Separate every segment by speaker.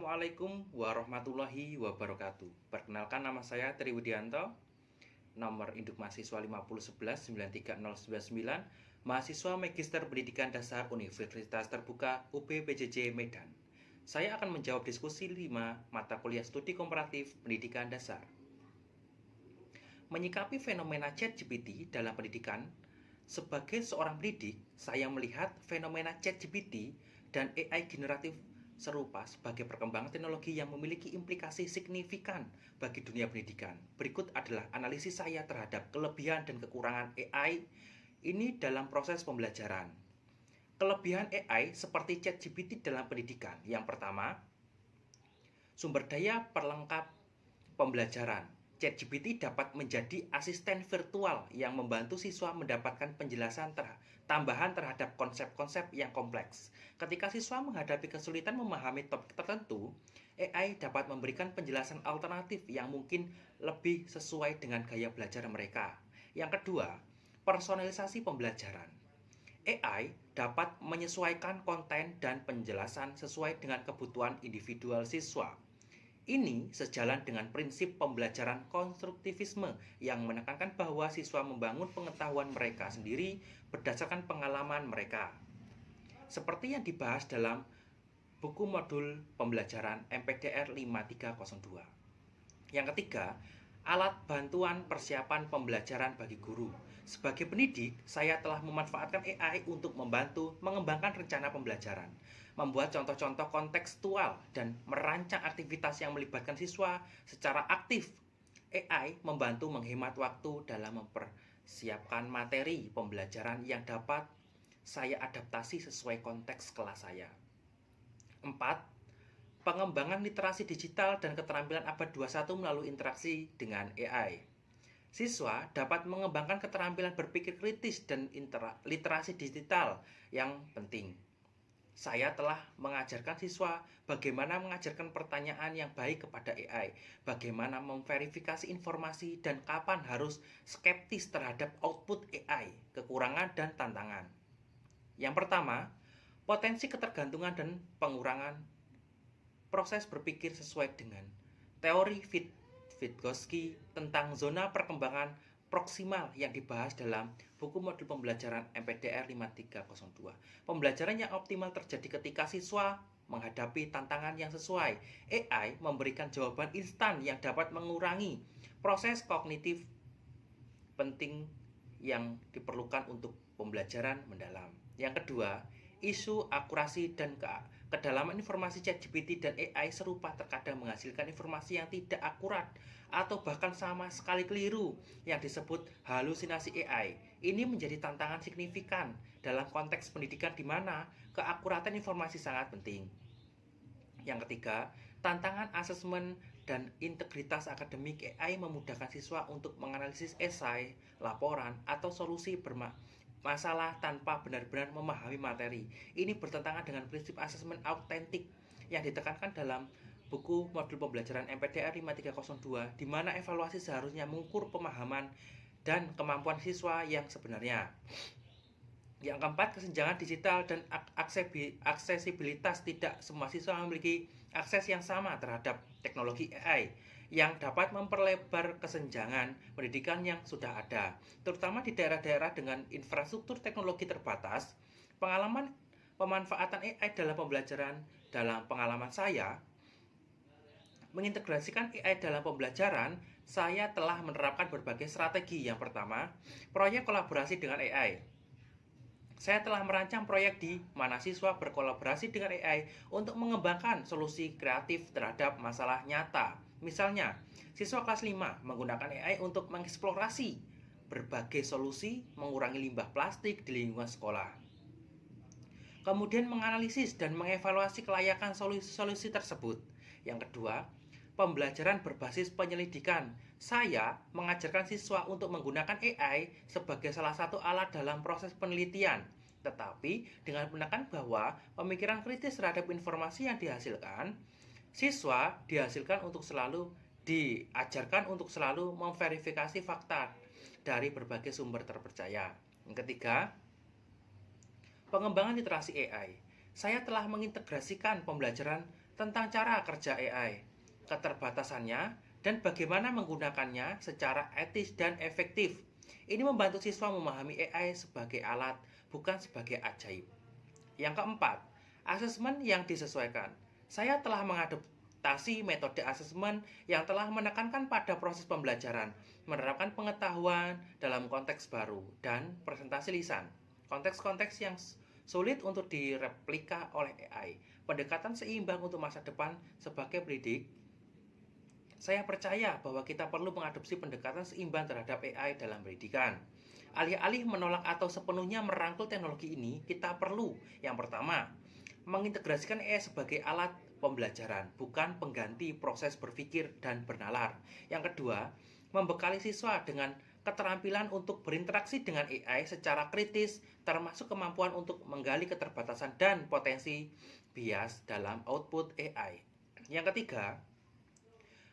Speaker 1: Assalamualaikum warahmatullahi wabarakatuh. Perkenalkan, nama saya Tri Widianto. Nomor induk mahasiswa 501193099, mahasiswa Magister Pendidikan Dasar Universitas Terbuka UB PJJ Medan. Saya akan menjawab diskusi 5 mata kuliah studi komparatif pendidikan dasar. Menyikapi fenomena ChatGPT dalam pendidikan, sebagai seorang pendidik, saya melihat fenomena ChatGPT dan AI generatif serupa sebagai perkembangan teknologi yang memiliki implikasi signifikan bagi dunia pendidikan. Berikut adalah analisis saya terhadap kelebihan dan kekurangan AI ini dalam proses pembelajaran. Kelebihan AI seperti ChatGPT dalam pendidikan. Yang pertama, sumber daya perlengkap pembelajaran. ChatGPT dapat menjadi asisten virtual yang membantu siswa mendapatkan penjelasan tambahan terhadap konsep-konsep yang kompleks. Ketika siswa menghadapi kesulitan memahami topik tertentu, AI dapat memberikan penjelasan alternatif yang mungkin lebih sesuai dengan gaya belajar mereka. Yang kedua, personalisasi pembelajaran. AI dapat menyesuaikan konten dan penjelasan sesuai dengan kebutuhan individual siswa. Ini sejalan dengan prinsip pembelajaran konstruktivisme yang menekankan bahwa siswa membangun pengetahuan mereka sendiri berdasarkan pengalaman mereka. Seperti yang dibahas dalam buku modul pembelajaran MPDR 5302. Yang ketiga, alat bantuan persiapan pembelajaran bagi guru. Sebagai pendidik, saya telah memanfaatkan AI untuk membantu mengembangkan rencana pembelajaran, membuat contoh-contoh kontekstual, dan merancang aktivitas yang melibatkan siswa secara aktif. AI membantu menghemat waktu dalam mempersiapkan materi pembelajaran yang dapat saya adaptasi sesuai konteks kelas saya. 4. Pengembangan literasi digital dan keterampilan abad 21 melalui interaksi dengan AI. Siswa dapat mengembangkan keterampilan berpikir kritis dan literasi digital yang penting. Saya telah mengajarkan siswa bagaimana mengajarkan pertanyaan yang baik kepada AI, bagaimana memverifikasi informasi, dan kapan harus skeptis terhadap output AI, kekurangan dan tantangan. Yang pertama, potensi ketergantungan dan pengurangan proses berpikir sesuai dengan teori Vygotsky tentang zona perkembangan proksimal yang dibahas dalam buku modul pembelajaran MPDR 5302. Pembelajaran yang optimal terjadi ketika siswa menghadapi tantangan yang sesuai. AI memberikan jawaban instan yang dapat mengurangi proses kognitif penting yang diperlukan untuk pembelajaran mendalam. Yang kedua, isu akurasi dan kedalaman informasi ChatGPT dan AI serupa terkadang menghasilkan informasi yang tidak akurat atau bahkan sama sekali keliru yang disebut halusinasi AI. Ini menjadi tantangan signifikan dalam konteks pendidikan di mana keakuratan informasi sangat penting. Yang ketiga, tantangan asesmen dan integritas akademik. AI memudahkan siswa untuk menganalisis esai, laporan, atau solusi masalah tanpa benar-benar memahami materi. Ini bertentangan dengan prinsip asesmen autentik yang ditekankan dalam buku modul pembelajaran MPDR 5302, di mana evaluasi seharusnya mengukur pemahaman dan kemampuan siswa yang sebenarnya. Yang keempat, kesenjangan digital dan aksesibilitas. Tidak semua siswa memiliki akses yang sama terhadap teknologi AI yang dapat memperlebar kesenjangan pendidikan yang sudah ada, terutama di daerah-daerah dengan infrastruktur teknologi terbatas. Pengalaman pemanfaatan AI dalam pembelajaran. Dalam pengalaman saya, mengintegrasikan AI dalam pembelajaran, saya telah menerapkan berbagai strategi. Yang pertama, proyek kolaborasi dengan AI. Saya telah merancang proyek di mana siswa berkolaborasi dengan AI untuk mengembangkan solusi kreatif terhadap masalah nyata. Misalnya, siswa kelas 5 menggunakan AI untuk mengeksplorasi berbagai solusi mengurangi limbah plastik di lingkungan sekolah. Kemudian menganalisis dan mengevaluasi kelayakan solusi tersebut. Yang kedua, pembelajaran berbasis penyelidikan. Saya mengajarkan siswa untuk menggunakan AI sebagai salah satu alat dalam proses penelitian, tetapi dengan menekan bahwa pemikiran kritis terhadap informasi yang dihasilkan, siswa diajarkan untuk selalu memverifikasi fakta dari berbagai sumber terpercaya. Yang ketiga, pengembangan literasi AI. Saya telah mengintegrasikan pembelajaran tentang cara kerja AI, keterbatasannya, dan bagaimana menggunakannya secara etis dan efektif. Ini membantu siswa memahami AI sebagai alat, bukan sebagai ajaib. Yang keempat, asesmen yang disesuaikan. Saya telah mengadaptasi metode asesmen yang telah menekankan pada proses pembelajaran, menerapkan pengetahuan dalam konteks baru, dan presentasi lisan. Konteks-konteks yang sulit untuk direplika oleh AI. Pendekatan seimbang untuk masa depan sebagai pendidik. Saya percaya bahwa kita perlu mengadopsi pendekatan seimbang terhadap AI dalam pendidikan. Alih-alih menolak atau sepenuhnya merangkul teknologi ini, kita perlu, yang pertama, mengintegrasikan AI sebagai alat pembelajaran, bukan pengganti proses berpikir dan bernalar. Yang kedua, membekali siswa dengan keterampilan untuk berinteraksi dengan AI secara kritis, termasuk kemampuan untuk menggali keterbatasan dan potensi bias dalam output AI. Yang ketiga,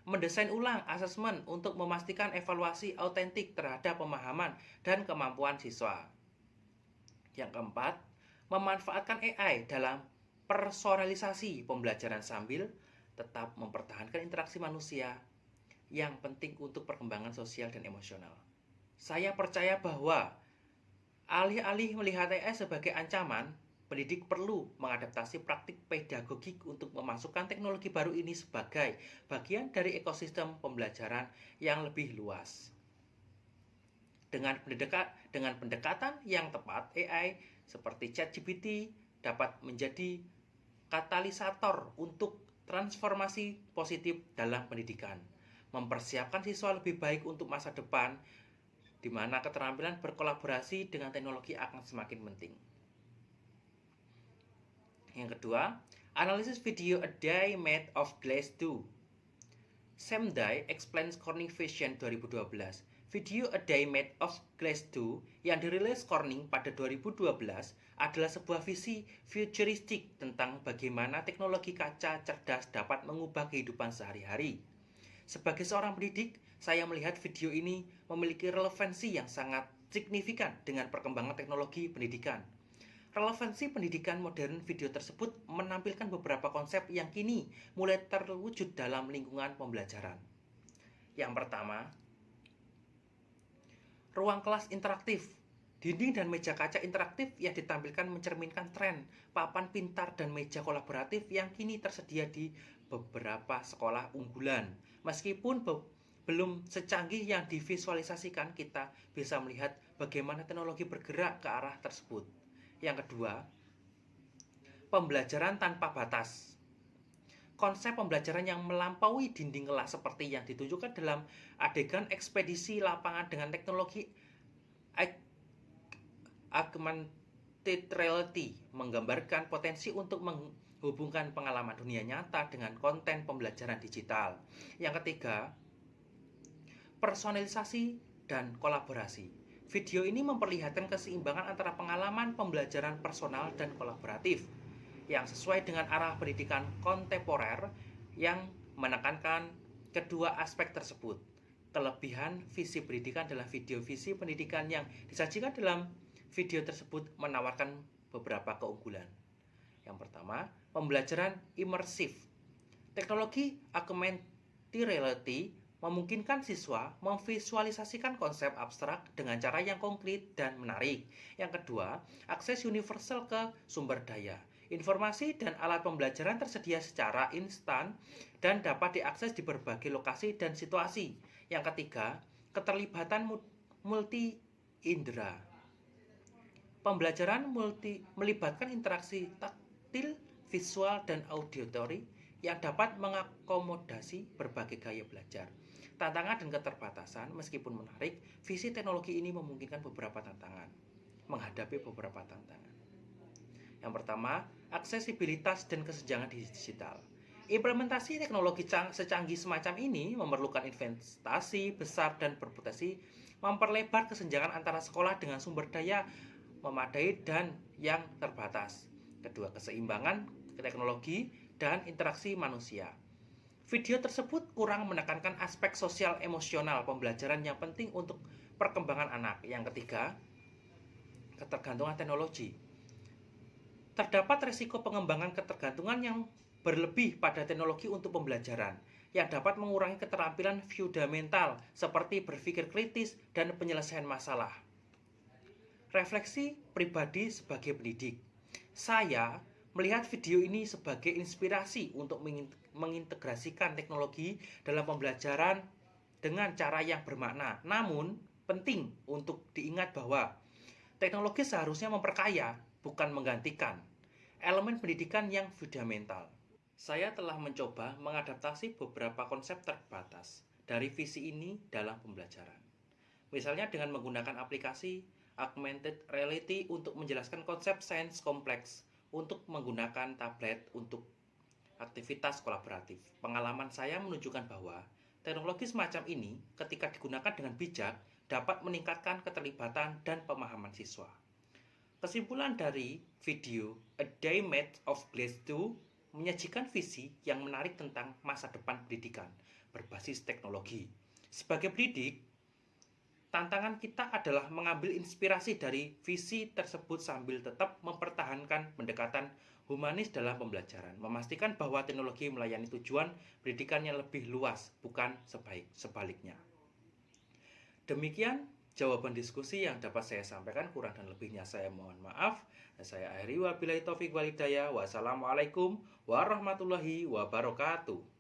Speaker 1: mendesain ulang asesmen untuk memastikan evaluasi autentik terhadap pemahaman dan kemampuan siswa. Yang keempat, memanfaatkan AI dalam personalisasi pembelajaran sambil tetap mempertahankan interaksi manusia yang penting untuk perkembangan sosial dan emosional. Saya percaya bahwa alih-alih melihat AI sebagai ancaman, pendidik perlu mengadaptasi praktik pedagogik untuk memasukkan teknologi baru ini sebagai bagian dari ekosistem pembelajaran yang lebih luas. Dengan pendekatan yang tepat, AI seperti ChatGPT dapat menjadi katalisator untuk transformasi positif dalam pendidikan, mempersiapkan siswa lebih baik untuk masa depan, di mana keterampilan berkolaborasi dengan teknologi akan semakin penting. Yang kedua, analisis video A Day Made of Glass 2. Sam Dai Explains Corning Vision 2012. Video A Day Made of Glass 2 yang dirilis Corning pada 2012 adalah sebuah visi futuristik tentang bagaimana teknologi kaca cerdas dapat mengubah kehidupan sehari-hari. Sebagai seorang pendidik, saya melihat video ini memiliki relevansi yang sangat signifikan dengan perkembangan teknologi pendidikan. Relevansi pendidikan modern video tersebut menampilkan beberapa konsep yang kini mulai terwujud dalam lingkungan pembelajaran. Yang pertama, ruang kelas interaktif. Dinding dan meja kaca interaktif yang ditampilkan mencerminkan tren papan pintar dan meja kolaboratif yang kini tersedia di beberapa sekolah unggulan. Meskipun belum secanggih yang divisualisasikan, kita bisa melihat bagaimana teknologi bergerak ke arah tersebut. Yang kedua, pembelajaran tanpa batas. Konsep pembelajaran yang melampaui dinding kelas seperti yang ditunjukkan dalam adegan ekspedisi lapangan dengan teknologi augmented reality menggambarkan potensi untuk menghubungkan pengalaman dunia nyata dengan konten pembelajaran digital. Yang ketiga, personalisasi dan kolaborasi. Video ini memperlihatkan keseimbangan antara pengalaman pembelajaran personal dan kolaboratif yang sesuai dengan arah pendidikan kontemporer yang menekankan kedua aspek tersebut. Kelebihan visi pendidikan dalam video visi pendidikan yang disajikan dalam video tersebut menawarkan beberapa keunggulan. Yang pertama, pembelajaran imersif. Teknologi augmented reality memungkinkan siswa memvisualisasikan konsep abstrak dengan cara yang konkret dan menarik. Yang kedua, akses universal ke sumber daya. Informasi dan alat pembelajaran tersedia secara instan dan dapat diakses di berbagai lokasi dan situasi. Yang ketiga, keterlibatan multi indera. Pembelajaran melibatkan interaksi taktil, visual, dan auditory yang dapat mengakomodasi berbagai gaya belajar. Tantangan dan keterbatasan, meskipun menarik, visi teknologi ini memungkinkan beberapa tantangan. Menghadapi beberapa tantangan. Yang pertama, aksesibilitas dan kesenjangan digital. Implementasi teknologi secanggih semacam ini memerlukan investasi besar dan berpotensi memperlebar kesenjangan antara sekolah dengan sumber daya memadai dan yang terbatas. Kedua, keseimbangan teknologi dan interaksi manusia. Video tersebut kurang menekankan aspek sosial emosional pembelajaran yang penting untuk perkembangan anak. Yang ketiga, ketergantungan teknologi. Terdapat resiko pengembangan ketergantungan yang berlebih pada teknologi untuk pembelajaran yang dapat mengurangi keterampilan fundamental seperti berpikir kritis dan penyelesaian masalah. Refleksi pribadi sebagai pendidik. Saya melihat video ini sebagai inspirasi untuk mengintegrasikan teknologi dalam pembelajaran dengan cara yang bermakna. Namun, penting untuk diingat bahwa teknologi seharusnya memperkaya, bukan menggantikan elemen pendidikan yang fundamental. Saya telah mencoba mengadaptasi beberapa konsep terbatas dari visi ini dalam pembelajaran. Misalnya dengan menggunakan aplikasi augmented reality untuk menjelaskan konsep sains kompleks, untuk menggunakan tablet untuk aktivitas kolaboratif. Pengalaman saya menunjukkan bahwa teknologi semacam ini ketika digunakan dengan bijak dapat meningkatkan keterlibatan dan pemahaman siswa. Kesimpulan dari video A Day Made of Glass 2 menyajikan visi yang menarik tentang masa depan pendidikan berbasis teknologi. Sebagai pendidik, tantangan kita adalah mengambil inspirasi dari visi tersebut sambil tetap mempertahankan pendekatan humanis dalam pembelajaran, memastikan bahwa teknologi melayani tujuan pendidikan yang lebih luas, bukan sebaliknya. Demikian jawaban diskusi yang dapat saya sampaikan, kurang dan lebihnya saya mohon maaf. Saya akhiri, wabillahi taufik wal hidayah. Wassalamualaikum warahmatullahi wabarakatuh.